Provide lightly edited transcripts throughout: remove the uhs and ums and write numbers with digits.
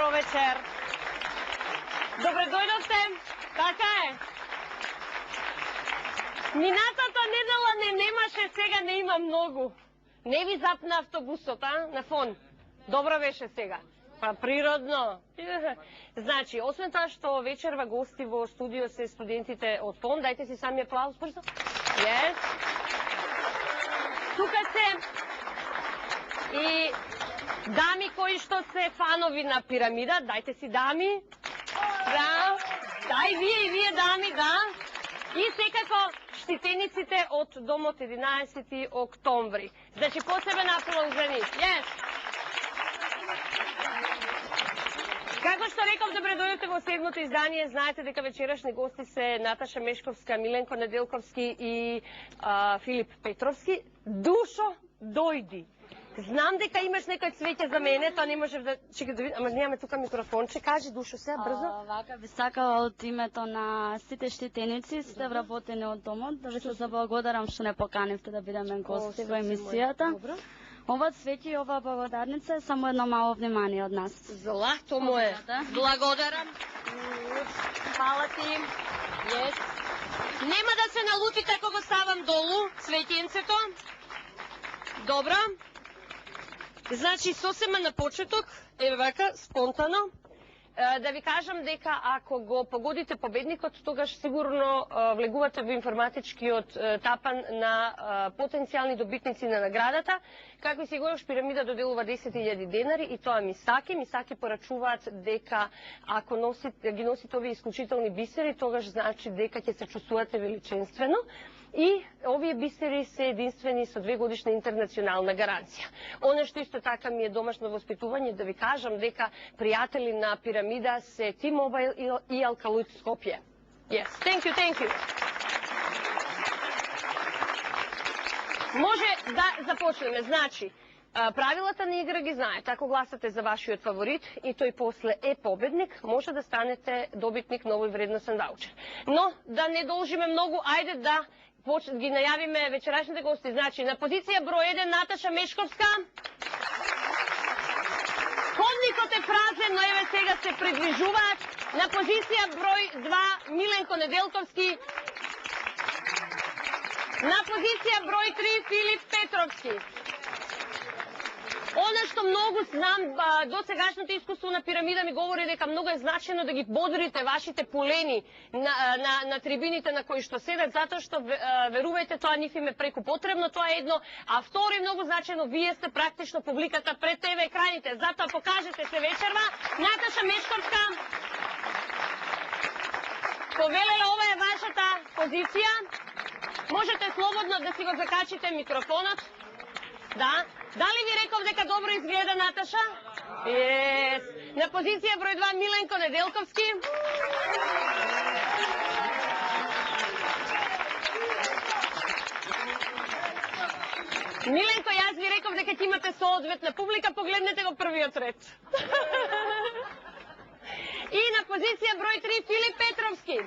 добро вечер. Добре дојдовте. Така е. Минатата недела не немаше, сега не има многу. Не ви запна автобусот, а? На фон. Добро беше сега. Па природно. Значи, освен тоа што вечерва гости во студио се студентите од ФОН, дајте си сами аплауз брзо. Yes. Тука се и дами кои што се фанови на Пирамида, дајте си дами. Да. Да, и вие дами, да. И секако штитениците од домот 11 октомври. Значи, посебен аплауз за нив. Yes. Како што реков, добре дојдете во седмото издание. Знаете дека вечерашни гости се Наташа Мешковска, Миленко Неделковски и Филип Петровски. Душо, дојди. Знам дека имаш некој цвеќе за мене, тоа не можев да... Чекай да видам, ама немаме тука микрофонче. Кажи, Душо, сега брзо. Вака би сакала од името на сите штитеници, сте вработени од домот, да ви се заблагодарам што не поканивте да бидеме гости во емисијата. Ова цвеќе и ова благодарница е само едно мало внимание од нас. Злато мое. Благодарам. Фала ти. Yes. Нема да се налутите ако го ставам долу, цвеќенцето. Добро. Значи, сосема на почеток, еве вака, спонтано, да ви кажам дека ако го погодите победникот, тогаш сигурно влегувате во информатичкиот тапан на потенцијални добитници на наградата. Како и сигурно Пирамида доделува 10.000 денари и тоа Мисаки. Мисаки порачуваат дека ако ги носите овие исклучителни бисери, тогаш значи дека ќе се чувствувате величинствено. И овие бисери се единствени со 2-годишна интернационална гаранција. Оно што исто така ми е домашно воспитување, да ви кажам дека пријатели на Пирамида се T-Mobile и Алкалоид Скопје. Yes, thank you, thank you. Може да започнеме, значи, правилата на игра ги знаете. Ако гласате за вашиот фаворит и тој после е победник, може да станете добитник на овој вредносен ваучер. Но, да не должиме многу, ајде да ги најавиме вечерашните гости. Значи, на позиција број 1 Наташа Мешковска. Ходникот е празен, но еве сега се приближуваат. На позиција број 2 Миленко Неделковски. На позиција број 3 Филип Петровски. Оно што многу знам, до сегашното искуство на Пирамида ми говори дека многу е значено да ги бодрите вашите полени на трибините на кои што седат, затоа што, верувајте, тоа нив им е преку потребно, тоа е едно, а второ многу значено, вие сте практично публиката пред ТВ екраните, затоа покажете се вечерва. Наташа Мешковска, повелела, ова е вашата позиција, можете слободно да си го закачите микрофонот. Да. Дали ви реков дека добро изгледа Наташа? Yes. На позиција број 2 Миленко Неделковски. Миленко, јас ви реков дека ќе имате соодветна публика, погледнете го првиот ред. И на позиција број 3 Филип Петровски.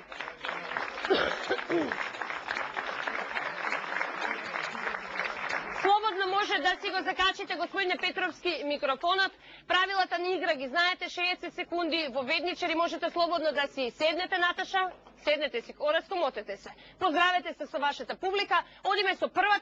Слободно може да си го закачите, господине Петровски, микрофонот. Правилата на игра ги знаете, 60 секунди во ведничари, можете слободно да си седнете, Наташа. Седнете си, раскомотете се. Поздравете се со вашата публика. Одиме со првата